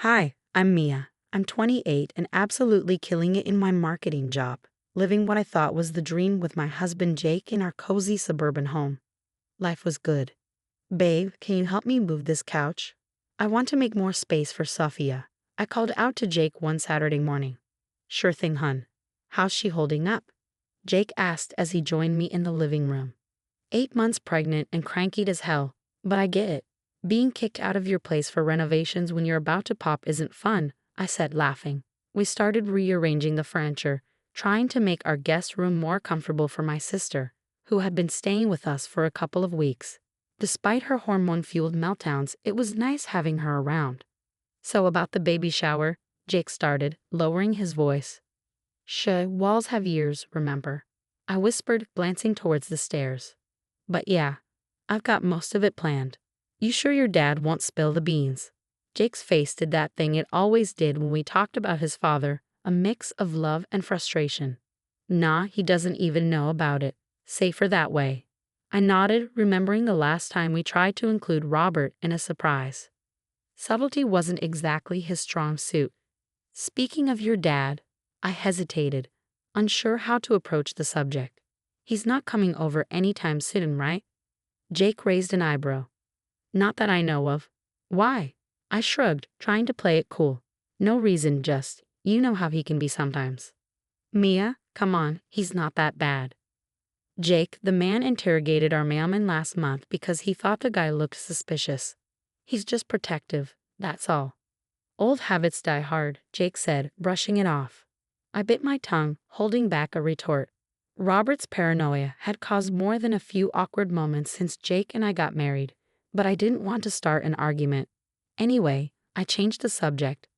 Hi, I'm Mia. I'm 28 and absolutely killing it in my marketing job, living what I thought was the dream with my husband Jake in our cozy suburban home. Life was good. Babe, can you help me move this couch? I want to make more space for Sophia. I called out to Jake one Saturday morning. Sure thing, hun. How's she holding up? Jake asked as he joined me in the living room. 8 months pregnant and cranky as hell, but I get it. Being kicked out of your place for renovations when you're about to pop isn't fun, I said, laughing. We started rearranging the furniture, trying to make our guest room more comfortable for my sister, who had been staying with us for a couple of weeks. Despite her hormone-fueled meltdowns, it was nice having her around. So about the baby shower, Jake started, lowering his voice. Shh, walls have ears, remember? I whispered, glancing towards the stairs. But yeah, I've got most of it planned. You sure your dad won't spill the beans? Jake's face did that thing it always did when we talked about his father, a mix of love and frustration. Nah, he doesn't even know about it. Safer that way. I nodded, remembering the last time we tried to include Robert in a surprise. Subtlety wasn't exactly his strong suit. Speaking of your dad, I hesitated, unsure how to approach the subject. He's not coming over anytime soon, right? Jake raised an eyebrow. Not that I know of. Why? I shrugged, trying to play it cool. No reason, just, you know how he can be sometimes. Mia, come on, he's not that bad. Jake, the man, interrogated our mailman last month because he thought the guy looked suspicious. He's just protective, that's all. Old habits die hard, Jake said, brushing it off. I bit my tongue, holding back a retort. Robert's paranoia had caused more than a few awkward moments since Jake and I got married, but I didn't want to start an argument. Anyway, I changed the subject.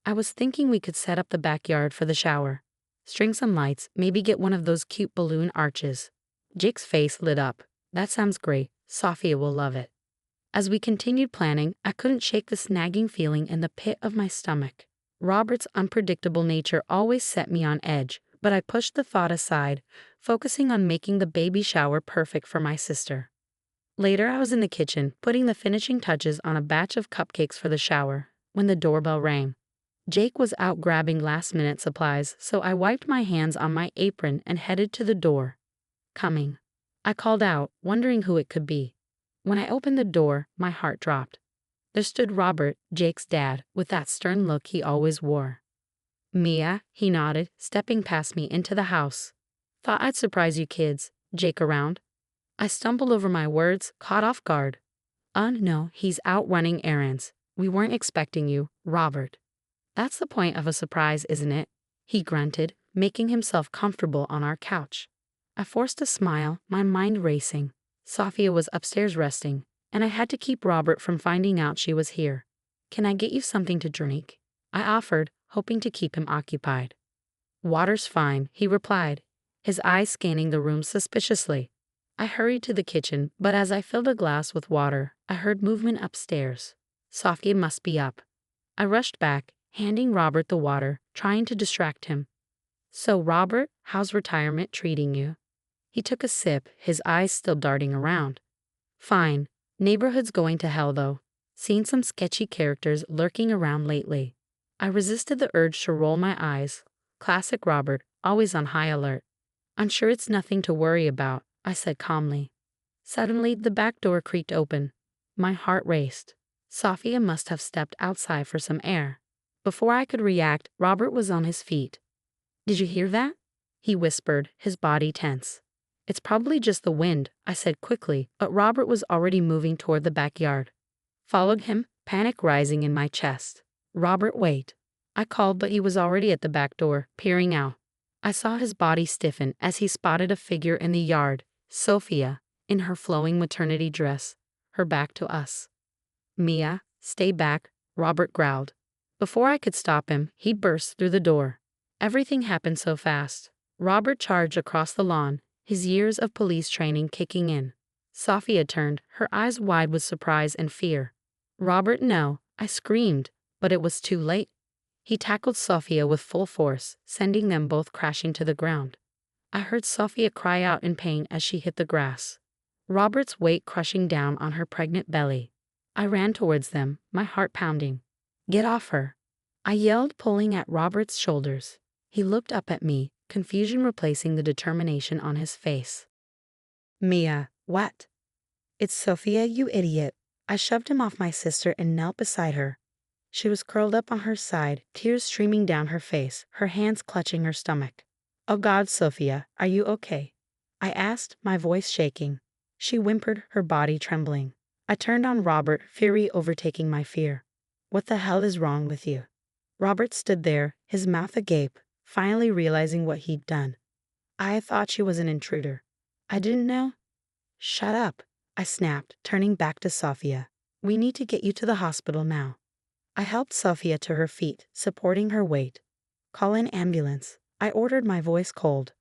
I was thinking we could set up the backyard for the shower. String some lights, maybe get one of those cute balloon arches. Jake's face lit up. That sounds great. Sophia will love it. As we continued planning, I couldn't shake the snagging feeling in the pit of my stomach. Robert's unpredictable nature always set me on edge, but I pushed the thought aside, focusing on making the baby shower perfect for my sister. Later, I was in the kitchen, putting the finishing touches on a batch of cupcakes for the shower, when the doorbell rang. Jake was out grabbing last-minute supplies, so I wiped my hands on my apron and headed to the door. Coming. I called out, wondering who it could be. When I opened the door, my heart dropped. There stood Robert, Jake's dad, with that stern look he always wore. Mia, he nodded, stepping past me into the house. Thought I'd surprise you kids. Jake around? I stumbled over my words, caught off guard. No, he's out running errands. We weren't expecting you, Robert. That's the point of a surprise, isn't it? He grunted, making himself comfortable on our couch. I forced a smile, my mind racing. Sophia was upstairs resting, and I had to keep Robert from finding out she was here. Can I get you something to drink? I offered, hoping to keep him occupied. Water's fine, he replied, his eyes scanning the room suspiciously. I hurried to the kitchen, but as I filled a glass with water, I heard movement upstairs. Sophia must be up. I rushed back, handing Robert the water, trying to distract him. So, Robert, how's retirement treating you? He took a sip, his eyes still darting around. Fine. Neighborhood's going to hell, though. Seen some sketchy characters lurking around lately. I resisted the urge to roll my eyes. Classic Robert, always on high alert. I'm sure it's nothing to worry about, I said calmly. Suddenly, the back door creaked open. My heart raced. Sophia must have stepped outside for some air. Before I could react, Robert was on his feet. Did you hear that? He whispered, his body tense. It's probably just the wind, I said quickly, but Robert was already moving toward the backyard. Followed him, panic rising in my chest. Robert, wait. I called, but he was already at the back door, peering out. I saw his body stiffen as he spotted a figure in the yard, Sophia, in her flowing maternity dress, her back to us. Mia, stay back, Robert growled. Before I could stop him, he'd burst through the door. Everything happened so fast. Robert charged across the lawn, his years of police training kicking in. Sophia turned, her eyes wide with surprise and fear. Robert, no, I screamed, but it was too late. He tackled Sophia with full force, sending them both crashing to the ground. I heard Sophia cry out in pain as she hit the grass, Robert's weight crushing down on her pregnant belly. I ran towards them, my heart pounding. Get off her, I yelled, pulling at Robert's shoulders. He looked up at me, confusion replacing the determination on his face. Mia, what? It's Sophia, you idiot. I shoved him off my sister and knelt beside her. She was curled up on her side, tears streaming down her face, her hands clutching her stomach. Oh God, Sophia, are you okay? I asked, my voice shaking. She whimpered, her body trembling. I turned on Robert, fury overtaking my fear. What the hell is wrong with you? Robert stood there, his mouth agape, finally realizing what he'd done. I thought she was an intruder. I didn't know. Shut up, I snapped, turning back to Sophia. We need to get you to the hospital now. I helped Sophia to her feet, supporting her weight. Call an ambulance, I ordered, my voice cold.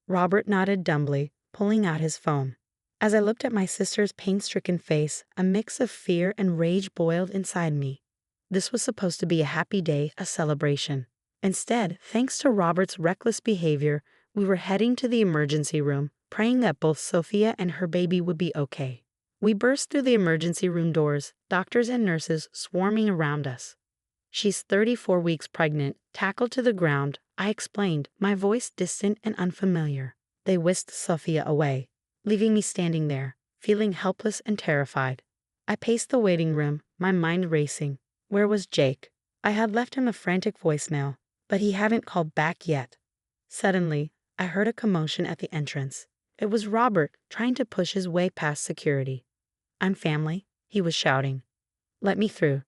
Robert nodded dumbly, pulling out his phone. As I looked at my sister's pain-stricken face, a mix of fear and rage boiled inside me. This was supposed to be a happy day, a celebration. Instead, thanks to Robert's reckless behavior, we were heading to the emergency room, praying that both Sophia and her baby would be okay. We burst through the emergency room doors, doctors and nurses swarming around us. She's 34 weeks pregnant, tackled to the ground, I explained, my voice distant and unfamiliar. They whisked Sophia away, leaving me standing there, feeling helpless and terrified. I paced the waiting room, my mind racing. Where was Jake? I had left him a frantic voicemail, but he hadn't called back yet. Suddenly, I heard a commotion at the entrance. It was Robert, trying to push his way past security. I'm family, he was shouting. Let me through.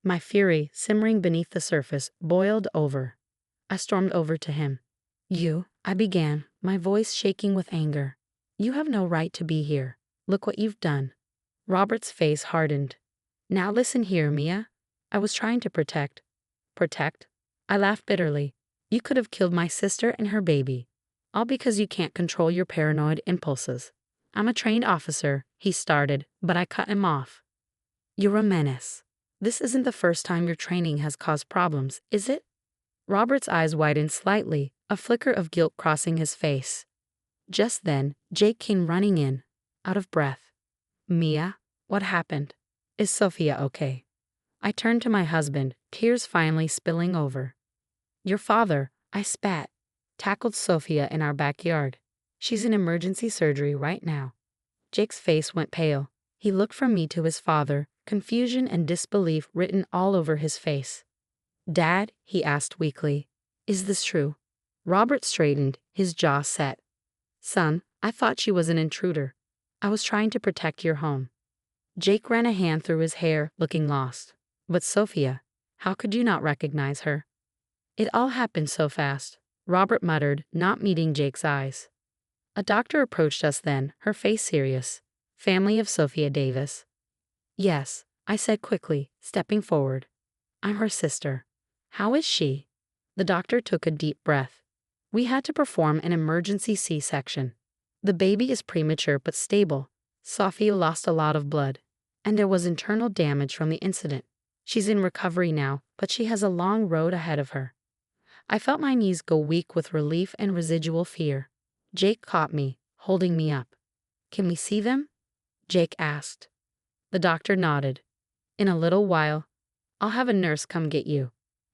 My fury, simmering beneath the surface, boiled over. I stormed over to him. You, I began, my voice shaking with anger. You have no right to be here. Look what you've done. Robert's face hardened. Now listen here, Mia. I was trying to protect. Protect? I laughed bitterly. You could have killed my sister and her baby. All because you can't control your paranoid impulses. I'm a trained officer, he started, but I cut him off. You're a menace. This isn't the first time your training has caused problems, is it? Robert's eyes widened slightly, a flicker of guilt crossing his face. Just then, Jake came running in, out of breath. Mia, what happened? Is Sophia okay? I turned to my husband, tears finally spilling over. Your father, I spat, tackled Sophia in our backyard. She's in emergency surgery right now. Jake's face went pale. He looked from me to his father, confusion and disbelief written all over his face. Dad, he asked weakly, is this true? Robert straightened, his jaw set. Son, I thought she was an intruder. I was trying to protect your home. Jake ran a hand through his hair, looking lost. But Sophia, how could you not recognize her? It all happened so fast, Robert muttered, not meeting Jake's eyes. A doctor approached us then, her face serious. Family of Sophia Davis. Yes, I said quickly, stepping forward. I'm her sister. How is she? The doctor took a deep breath. We had to perform an emergency C-section. The baby is premature but stable. Sophia lost a lot of blood, and there was internal damage from the incident. She's in recovery now, but she has a long road ahead of her. I felt my knees go weak with relief and residual fear. Jake caught me, holding me up. Can we see them? Jake asked. The doctor nodded. In a little while, I'll have a nurse come get you.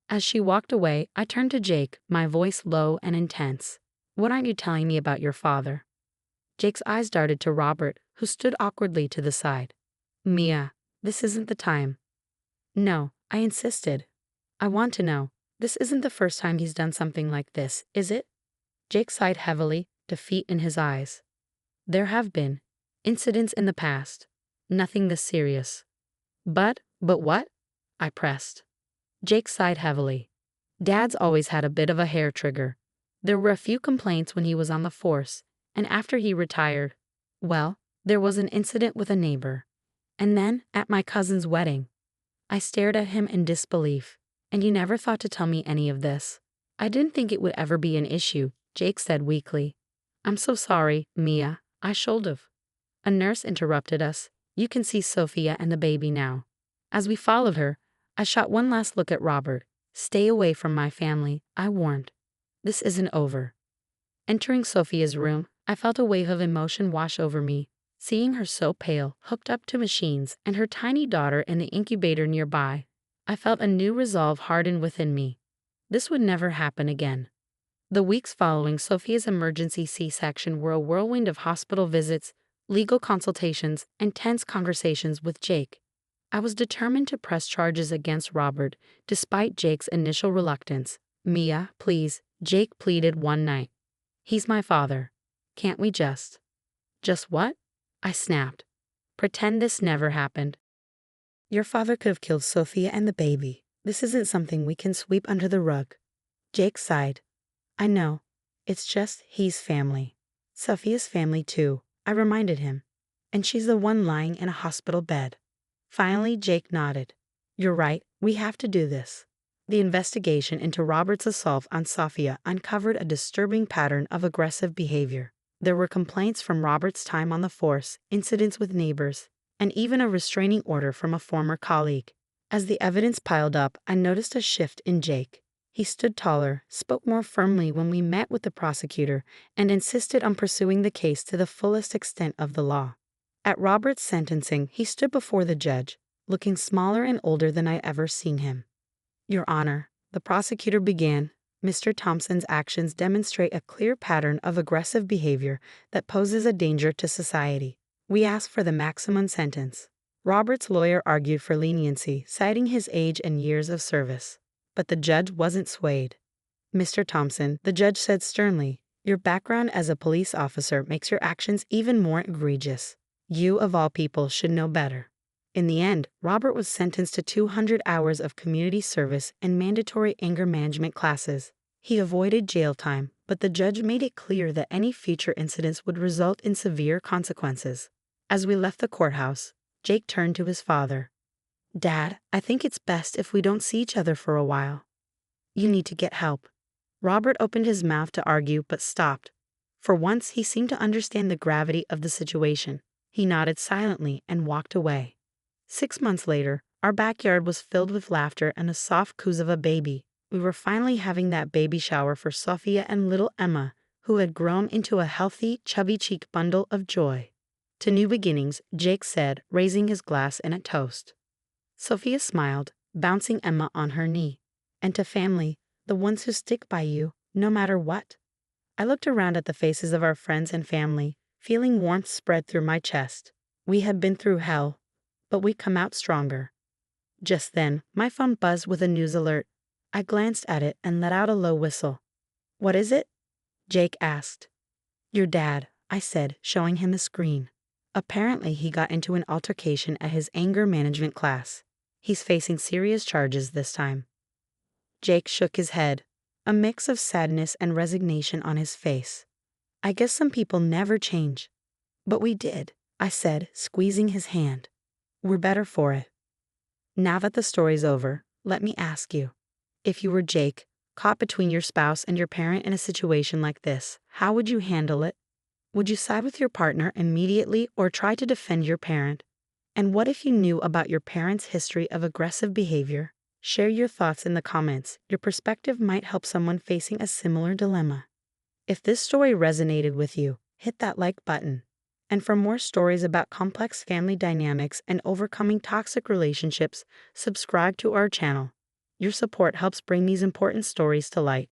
As she walked away, I turned to Jake, my voice low and intense. What aren't you telling me about your father? Jake's eyes darted to Robert, who stood awkwardly to the side. Mia, this isn't the time. No, I insisted. I want to know. This isn't the first time he's done something like this, is it? Jake sighed heavily, defeat in his eyes. There have been incidents in the past. Nothing this serious. But what? I pressed. Jake sighed heavily. Dad's always had a bit of a hair trigger. There were a few complaints when he was on the force, and after he retired, well, there was an incident with a neighbor. And then, at my cousin's wedding. I stared at him in disbelief. And you never thought to tell me any of this. I didn't think it would ever be an issue, Jake said weakly. I'm so sorry, Mia. I should've. A nurse interrupted us. You can see Sophia and the baby now. As we followed her, I shot one last look at Robert. Stay away from my family, I warned. This isn't over. Entering Sophia's room, I felt a wave of emotion wash over me. Seeing her so pale, hooked up to machines, and her tiny daughter in the incubator nearby, I felt a new resolve harden within me. This would never happen again. The weeks following Sophia's emergency C-section were a whirlwind of hospital visits, legal consultations, and tense conversations with Jake. I was determined to press charges against Robert, despite Jake's initial reluctance. "Mia, please," Jake pleaded one night. "He's my father. Can't we just—" "Just what?" I snapped. "Pretend this never happened." "Your father could have killed Sophia and the baby. This isn't something we can sweep under the rug." Jake sighed. "I know. It's just he's family. Sophia's family too," I reminded him. "And she's the one lying in a hospital bed." Finally, Jake nodded. "You're right, we have to do this." The investigation into Robert's assault on Sophia uncovered a disturbing pattern of aggressive behavior. There were complaints from Robert's time on the force, incidents with neighbors, and even a restraining order from a former colleague. As the evidence piled up, I noticed a shift in Jake. He stood taller, spoke more firmly when we met with the prosecutor, and insisted on pursuing the case to the fullest extent of the law. At Robert's sentencing, he stood before the judge, looking smaller and older than I ever seen him. "Your Honor," the prosecutor began, "Mr. Thompson's actions demonstrate a clear pattern of aggressive behavior that poses a danger to society. We ask for the maximum sentence." Robert's lawyer argued for leniency, citing his age and years of service. But the judge wasn't swayed. "Mr. Thompson," the judge said sternly, "your background as a police officer makes your actions even more egregious. You, of all people, should know better." In the end, Robert was sentenced to 200 hours of community service and mandatory anger management classes. He avoided jail time, but the judge made it clear that any future incidents would result in severe consequences. As we left the courthouse, Jake turned to his father. "Dad, I think it's best if we don't see each other for a while. You need to get help." Robert opened his mouth to argue but stopped. For once, he seemed to understand the gravity of the situation. He nodded silently and walked away. 6 months later, our backyard was filled with laughter and the soft coos of a baby. We were finally having that baby shower for Sophia and little Emma, who had grown into a healthy, chubby-cheeked bundle of joy. "To new beginnings," Jake said, raising his glass in a toast. Sophia smiled, bouncing Emma on her knee. "And to family, the ones who stick by you, no matter what." I looked around at the faces of our friends and family, feeling warmth spread through my chest. We had been through hell, but we'd come out stronger. Just then, my phone buzzed with a news alert. I glanced at it and let out a low whistle. "What is it?" Jake asked. "Your dad," I said, showing him the screen. "Apparently he got into an altercation at his anger management class. He's facing serious charges this time." Jake shook his head, a mix of sadness and resignation on his face. "I guess some people never change." "But we did," I said, squeezing his hand. "We're better for it." Now that the story's over, let me ask you. If you were Jake, caught between your spouse and your parent in a situation like this, how would you handle it? Would you side with your partner immediately or try to defend your parent? And what if you knew about your parents' history of aggressive behavior? Share your thoughts in the comments. Your perspective might help someone facing a similar dilemma. If this story resonated with you, hit that like button. And for more stories about complex family dynamics and overcoming toxic relationships, subscribe to our channel. Your support helps bring these important stories to light.